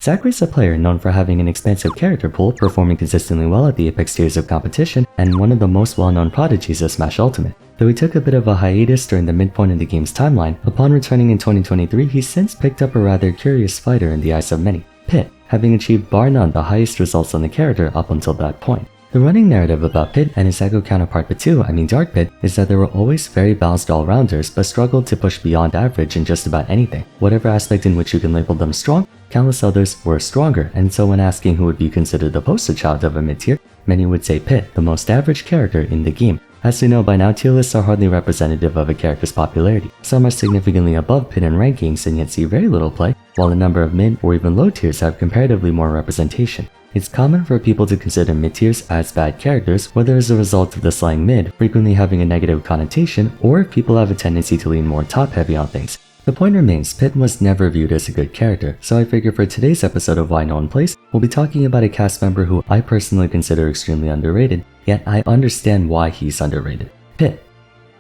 Zachary's a player known for having an expansive character pool, performing consistently well at the Apex tiers of competition, and one of the most well-known prodigies of Smash Ultimate. Though he took a bit of a hiatus during the midpoint of the game's timeline, upon returning in 2023 he's since picked up a rather curious fighter in the eyes of many, Pit, having achieved bar none the highest results on the character up until that point. The running narrative about Pit and his Echo counterpart Dark Pit, is that they were always very balanced all-rounders but struggled to push beyond average in just about anything. Whatever aspect in which you can label them strong, countless others were stronger, and so when asking who would be considered the poster child of a mid-tier, many would say Pit, the most average character in the game. As we know by now, tier lists are hardly representative of a character's popularity. Some are significantly above Pit in rankings and yet see very little play, while a number of mid or even low tiers have comparatively more representation. It's common for people to consider mid-tiers as bad characters, whether as a result of the slang mid frequently having a negative connotation, or if people have a tendency to lean more top-heavy on things. The point remains, Pit was never viewed as a good character, so I figure for today's episode of Why No One Plays, we'll be talking about a cast member who I personally consider extremely underrated, yet I understand why he's underrated. Pit.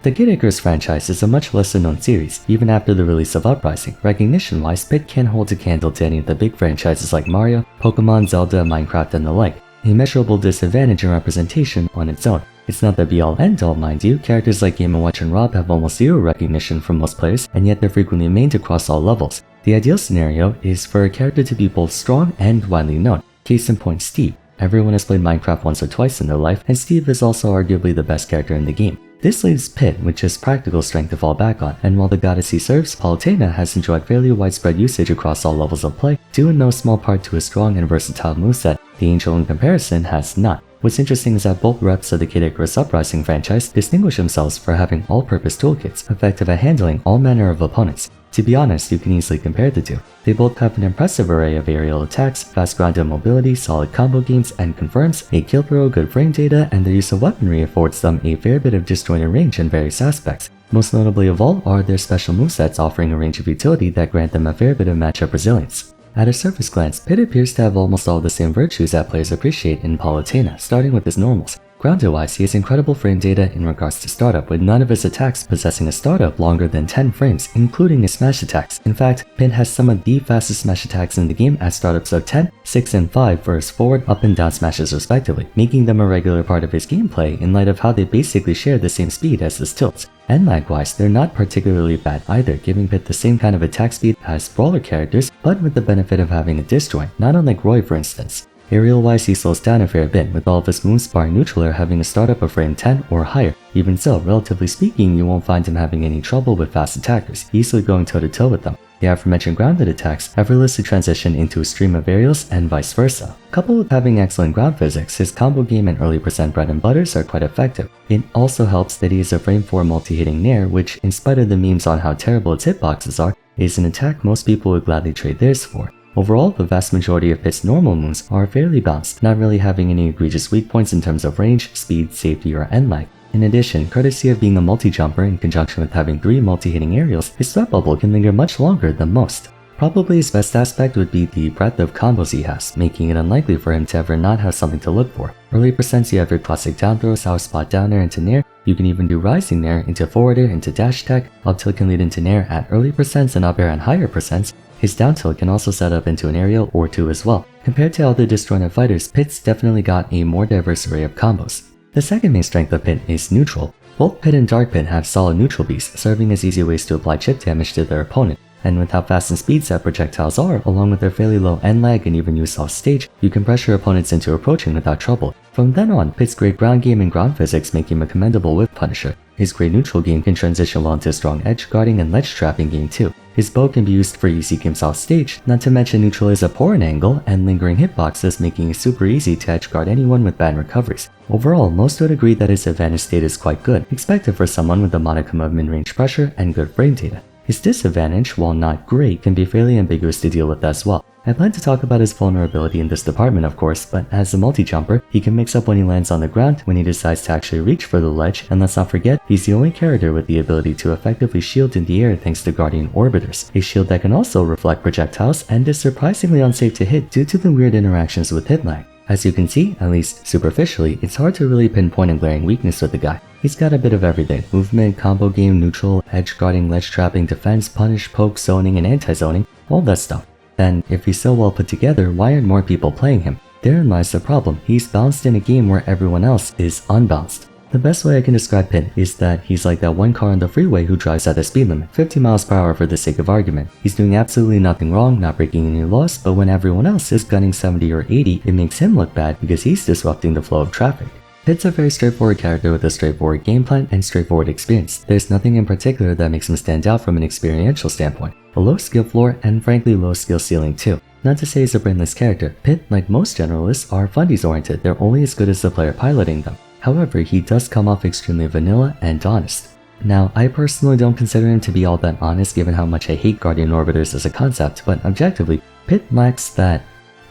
The Kid Icarus franchise is a much lesser known series. Even after the release of Uprising, recognition-wise, Pit can't hold a candle to any of the big franchises like Mario, Pokemon, Zelda, Minecraft, and the like. A measurable disadvantage in representation on its own. It's not the be-all end-all, mind you. Characters like Game & Watch and Rob have almost zero recognition from most players, and yet they're frequently mained across all levels. The ideal scenario is for a character to be both strong and widely known. Case in point, Steve. Everyone has played Minecraft once or twice in their life, and Steve is also arguably the best character in the game. This leaves Pit with just practical strength to fall back on, and while the goddess he serves, Pena, has enjoyed fairly widespread usage across all levels of play, due in no small part to a strong and versatile moveset, the Angel in comparison has not. What's interesting is that both reps of the Kid Icarus Uprising franchise distinguish themselves for having all-purpose toolkits, effective at handling all manner of opponents. To be honest, you can easily compare the two. They both have an impressive array of aerial attacks, fast grounded mobility, solid combo games, and confirms, a kill throw, good frame data, and their use of weaponry affords them a fair bit of disjointed range in various aspects. Most notably of all are their special movesets offering a range of utility that grant them a fair bit of matchup resilience. At a surface glance, Pit appears to have almost all the same virtues that players appreciate in Palutena, starting with his normals. Grounded-wise, he has incredible frame data in regards to startup, with none of his attacks possessing a startup longer than 10 frames, including his smash attacks. In fact, Pit has some of the fastest smash attacks in the game at startups of 10, 6, and 5 for his forward, up, and down smashes respectively, making them a regular part of his gameplay in light of how they basically share the same speed as his tilts. And likewise, they're not particularly bad either, giving Pit the same kind of attack speed as brawler characters, but with the benefit of having a disjoint, not unlike Roy for instance. Aerial-wise, he slows down a fair bit, with all of his moves bar neutral having a startup of frame 10 or higher. Even so, relatively speaking, you won't find him having any trouble with fast attackers, easily going toe-to-toe with them. The aforementioned grounded attacks effortlessly transition into a stream of aerials and vice versa. Coupled with having excellent ground physics, his combo game and early percent bread and butters are quite effective. It also helps that he is a frame 4 multi-hitting nair, which, in spite of the memes on how terrible its hitboxes are, is an attack most people would gladly trade theirs for. Overall, the vast majority of Pit's normal moves are fairly balanced, not really having any egregious weak points in terms of range, speed, safety, or end lag. In addition, courtesy of being a multi-jumper in conjunction with having 3 multi-hitting aerials, his threat bubble can linger much longer than most. Probably his best aspect would be the breadth of combos he has, making it unlikely for him to ever not have something to look for. Early percents you have your classic down throw, sour spot down air into nair, you can even do rising nair into forward air into dash attack, up tilt can lead into nair at early percents and up air at higher percents. His down tilt can also set up into an aerial or two as well. Compared to other disjointed fighters, Pit's definitely got a more diverse array of combos. The second main strength of Pit is neutral. Both Pit and Dark Pit have solid neutral beasts, serving as easy ways to apply chip damage to their opponent. And with how fast and speed set projectiles are, along with their fairly low end lag and even use off stage, you can pressure opponents into approaching without trouble. From then on, Pit's great ground game and ground physics make him a commendable whip punisher. His great neutral game can transition well into a strong edge guarding and ledge trapping game too. His bow can be used for easy games off stage, not to mention neutral is a poor in angle and lingering hitboxes, making it super easy to edge guard anyone with bad recoveries. Overall, most would agree that his advantage state is quite good, expected for someone with a modicum of mid-range pressure and good frame data. His disadvantage, while not great, can be fairly ambiguous to deal with as well. I plan to talk about his vulnerability in this department of course, but as a multi-jumper, he can mix up when he lands on the ground, when he decides to actually reach for the ledge, and let's not forget, he's the only character with the ability to effectively shield in the air thanks to Guardian Orbiters, a shield that can also reflect projectiles and is surprisingly unsafe to hit due to the weird interactions with hit lag. As you can see, at least superficially, it's hard to really pinpoint a glaring weakness with the guy. He's got a bit of everything: movement, combo game, neutral, edge guarding, ledge trapping, defense, punish, poke, zoning, and anti-zoning, all that stuff. then if he's so well put together, why aren't more people playing him? Therein lies the problem. He's balanced in a game where everyone else is unbalanced. The best way I can describe Pena is that he's like that one car on the freeway who drives at the speed limit, 50 miles per hour for the sake of argument. He's doing absolutely nothing wrong, not breaking any laws, but when everyone else is gunning 70 or 80, it makes him look bad because he's disrupting the flow of traffic. Pit's a very straightforward character with a straightforward game plan and straightforward experience. There's nothing in particular that makes him stand out from an experiential standpoint. A low skill floor and frankly low skill ceiling too. Not to say he's a brainless character, Pit, like most generalists, are fundies oriented, they're only as good as the player piloting them. However, he does come off extremely vanilla and honest. Now, I personally don't consider him to be all that honest given how much I hate Guardian Orbiters as a concept, but objectively, Pit lacks that,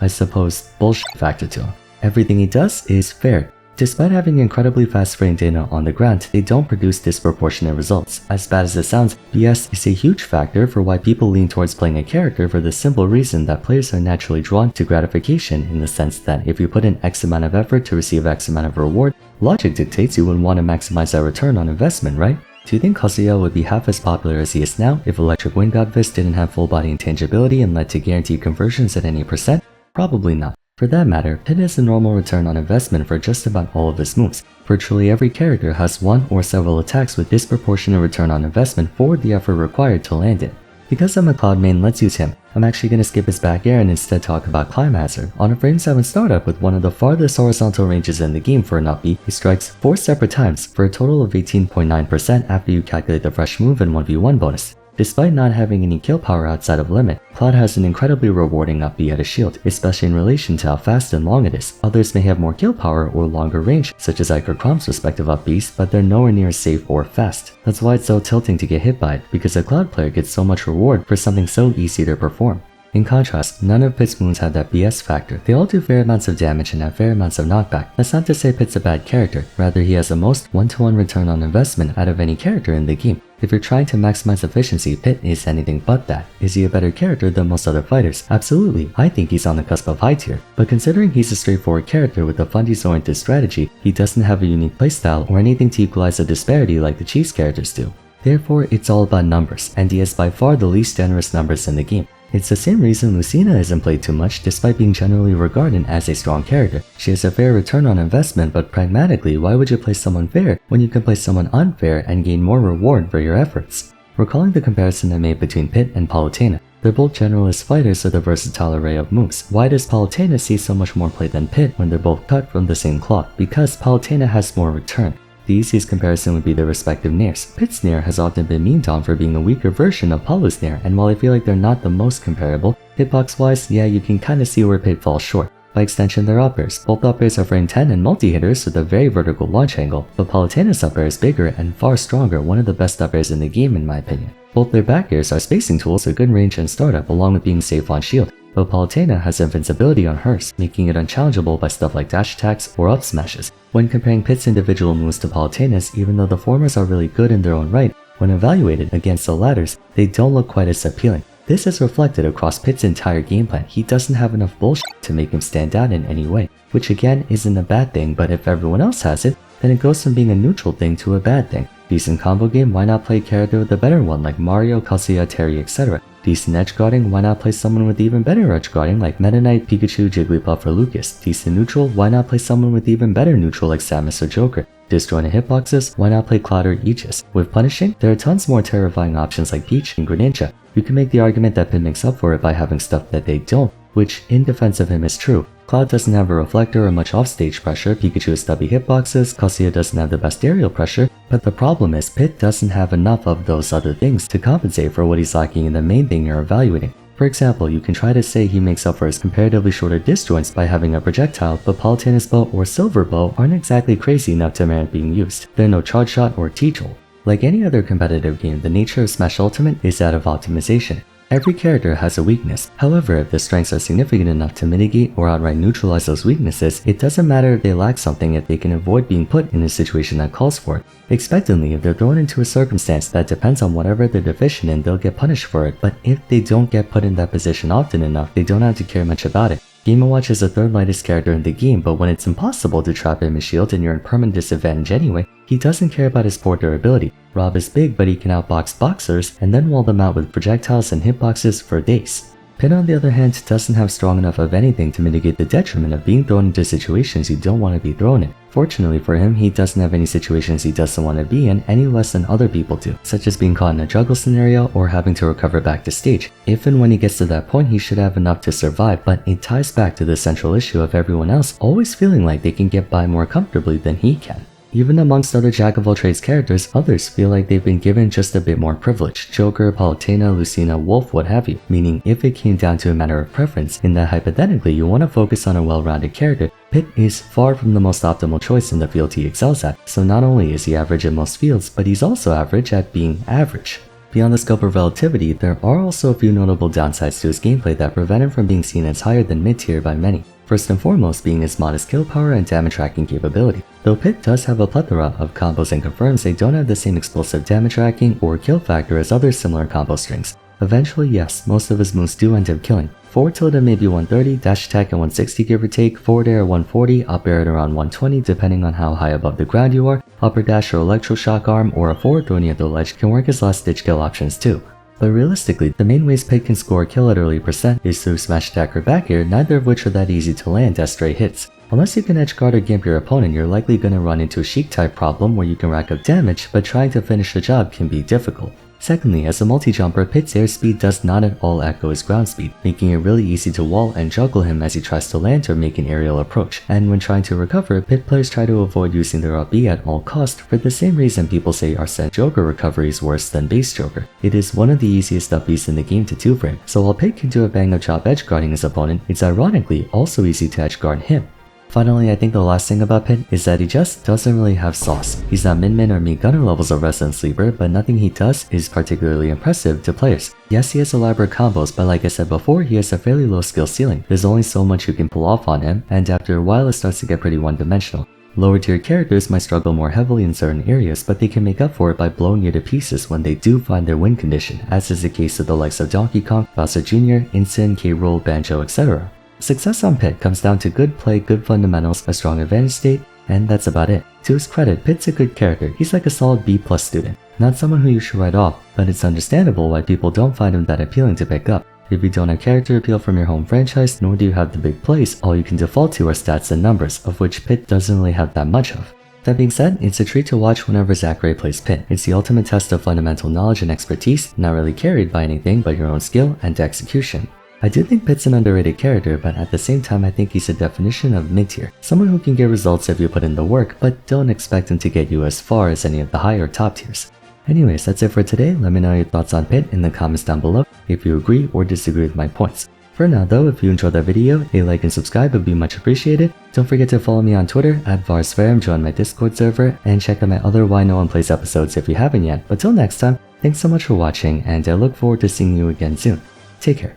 I suppose, bullshit factor to him. Everything he does is fair. Despite having incredibly fast frame data on the ground, they don't produce disproportionate results. As bad as it sounds, BS is a huge factor for why people lean towards playing a character for the simple reason that players are naturally drawn to gratification in the sense that if you put in X amount of effort to receive X amount of reward, logic dictates you would want to maximize that return on investment, right? Do you think Kazuya would be half as popular as he is now if Electric Wind God Fist didn't have full body intangibility and led to guaranteed conversions at any percent? Probably not. For that matter, Pit has a normal return on investment for just about all of his moves. Virtually every character has one or several attacks with disproportionate return on investment for the effort required to land it. Because I'm a Cloud main, let's use him. I'm actually going to skip his back air and instead talk about Climb Hazard. On a frame 7 startup with one of the farthest horizontal ranges in the game for an up-B, he strikes 4 separate times for a total of 18.9% after you calculate the fresh move and 1v1 bonus. Despite not having any kill power outside of limit, Cloud has an incredibly rewarding up-B at a shield, especially in relation to how fast and long it is. Others may have more kill power or longer range, such as Iker Crom's respective up-Bs, but they're nowhere near as safe or fast. That's why it's so tilting to get hit by it, because a Cloud player gets so much reward for something so easy to perform. In contrast, none of Pit's moves have that BS factor. They all do fair amounts of damage and have fair amounts of knockback. That's not to say Pit's a bad character, rather he has the most one-to-one return on investment out of any character in the game. If you're trying to maximize efficiency, Pit is anything but that. Is he a better character than most other fighters? Absolutely, I think he's on the cusp of high tier. But considering he's a straightforward character with a fundies-oriented strategy, he doesn't have a unique playstyle or anything to equalize the disparity like the Chiefs characters do. Therefore, it's all about numbers, and he has by far the least generous numbers in the game. It's the same reason Lucina isn't played too much despite being generally regarded as a strong character. She has a fair return on investment, but pragmatically, why would you play someone fair when you can play someone unfair and gain more reward for your efforts? Recalling the comparison I made between Pit and Palutena, they're both generalist fighters with a versatile array of moves. Why does Palutena see so much more play than Pit when they're both cut from the same cloth? Because Palutena has more return. The easiest comparison would be their respective nairs. Pit's nair has often been memed on for being a weaker version of Palu's nair, and while I feel like they're not the most comparable, hitbox wise, yeah, you can kinda see where Pit falls short. By extension, they're uppers. Both uppers are frame 10 and multi-hitters with a very vertical launch angle, but Palutena's upper is bigger and far stronger, one of the best uppers in the game in my opinion. Both their back airs are spacing tools with good range and startup along with being safe on shield, but Palutena has invincibility on hers, making it unchallengeable by stuff like dash attacks or up smashes. When comparing Pit's individual moves to Palutena's, even though the formers are really good in their own right, when evaluated against the latters, they don't look quite as appealing. This is reflected across Pit's entire game plan. He doesn't have enough bullshit to make him stand out in any way, which again isn't a bad thing, but if everyone else has it, then it goes from being a neutral thing to a bad thing. Decent combo game, why not play a character with a better one like Mario, Kazuya, Terry, etc. Decent edge guarding, why not play someone with even better edge guarding like Meta Knight, Pikachu, Jigglypuff, or Lucas. Decent neutral, why not play someone with even better neutral like Samus or Joker. Disjointed hitboxes, why not play Cloud or Aegis. With punishing, there are tons more terrifying options like Peach and Greninja. You can make the argument that Pit makes up for it by having stuff that they don't, which in defense of him is true. Cloud doesn't have a reflector or much offstage pressure, Pikachu has stubby hitboxes, Kazuya doesn't have the best aerial pressure, but the problem is Pit doesn't have enough of those other things to compensate for what he's lacking in the main thing you're evaluating. For example, you can try to say he makes up for his comparatively shorter disjoints by having a projectile, but Palutena's bow or Silver Bow aren't exactly crazy enough to merit being used. They're no charge shot or T-Jolt. Like any other competitive game, the nature of Smash Ultimate is that of optimization. Every character has a weakness. However, if the strengths are significant enough to mitigate or outright neutralize those weaknesses, it doesn't matter if they lack something if they can avoid being put in a situation that calls for it. Expectantly, if they're thrown into a circumstance that depends on whatever they're deficient in, they'll get punished for it, but if they don't get put in that position often enough, they don't have to care much about it. Game & Watch is the third lightest character in the game, but when it's impossible to trap him in shield and you're in permanent disadvantage anyway, he doesn't care about his poor durability. Rob is big, but he can outbox boxers and then wall them out with projectiles and hitboxes for days. Pena on the other hand doesn't have strong enough of anything to mitigate the detriment of being thrown into situations you don't want to be thrown in. Fortunately for him, he doesn't have any situations he doesn't want to be in any less than other people do, such as being caught in a juggle scenario or having to recover back to stage. If and when he gets to that point, he should have enough to survive, but it ties back to the central issue of everyone else always feeling like they can get by more comfortably than he can. Even amongst other jack-of-all-trades characters, others feel like they've been given just a bit more privilege. Joker, Palutena, Lucina, Wolf, what have you. Meaning, if it came down to a matter of preference, in that hypothetically you want to focus on a well-rounded character, Pit is far from the most optimal choice in the field he excels at. So not only is he average in most fields, but he's also average at being average. Beyond the scope of relativity, there are also a few notable downsides to his gameplay that prevent him from being seen as higher than mid-tier by many. First and foremost being his modest kill power and damage tracking capability. Though Pit does have a plethora of combos and confirms they don't have the same explosive damage tracking or kill factor as other similar combo strings. Eventually, yes, most of his moves do end up killing. Forward tilt at maybe 130, dash attack at 160 give or take, forward air at 140, up air at around 120 depending on how high above the ground you are, upper dash or electroshock arm or a forward throw near the ledge can work as last ditch kill options too. But realistically, the main ways Pit can score a kill at early percent is through smash attack or back air, neither of which are that easy to land as straight hits. Unless you can edge guard or gimp your opponent, you're likely gonna run into a Sheik type problem where you can rack up damage, but trying to finish the job can be difficult. Secondly, as a multi-jumper, Pit's airspeed does not at all echo his ground speed, making it really easy to wall and juggle him as he tries to land or make an aerial approach. And when trying to recover, Pit players try to avoid using their up B at all cost for the same reason people say Arsene Joker recovery is worse than base Joker. It is one of the easiest up Bs in the game to 2-frame, so while Pit can do a bang up job edge guarding his opponent, it's ironically also easy to edge guard him. Finally, I think the last thing about Pit is that he just doesn't really have sauce. He's not min-min or mid-gunner levels of Resident Sleeper, but nothing he does is particularly impressive to players. Yes, he has elaborate combos, but like I said before, he has a fairly low skill ceiling. There's only so much you can pull off on him, and after a while it starts to get pretty one-dimensional. Lower tier characters might struggle more heavily in certain areas, but they can make up for it by blowing you to pieces when they do find their win condition, as is the case with the likes of Donkey Kong, Bowser Jr., Insane, K-Rool, Banjo, etc. Success on Pit comes down to good play, good fundamentals, a strong advantage state, and that's about it. To his credit, Pit's a good character. He's like a solid B+ student. Not someone who you should write off, but it's understandable why people don't find him that appealing to pick up. If you don't have character appeal from your home franchise, nor do you have the big plays, all you can default to are stats and numbers, of which Pit doesn't really have that much of. That being said, it's a treat to watch whenever Zachary plays Pit. It's the ultimate test of fundamental knowledge and expertise, not really carried by anything but your own skill and execution. I do think Pit's an underrated character, but at the same time I think he's a definition of mid-tier. Someone who can get results if you put in the work, but don't expect him to get you as far as any of the higher top tiers. Anyways, that's it for today. Let me know your thoughts on Pit in the comments down below if you agree or disagree with my points. For now though, if you enjoyed the video, a like and subscribe would be much appreciated. Don't forget to follow me on Twitter at Vars, join my Discord server, and check out my other Why No One Plays episodes if you haven't yet. But till next time, thanks so much for watching, and I look forward to seeing you again soon. Take care.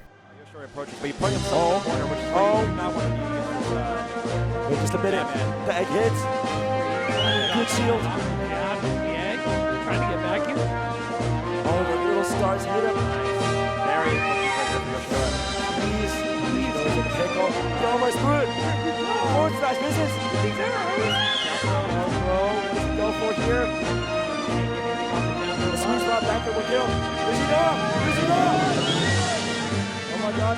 Just a minute, man. The egg hits. Good shield. Yeah, the egg. Trying to get back here. Oh, the little stars hit him. Very looking for sure. Please. There's a pickle. He almost threw it. Forward smash misses. Go for here. The sweet spot back there will kill. Is he up? Is he up? Oh my god.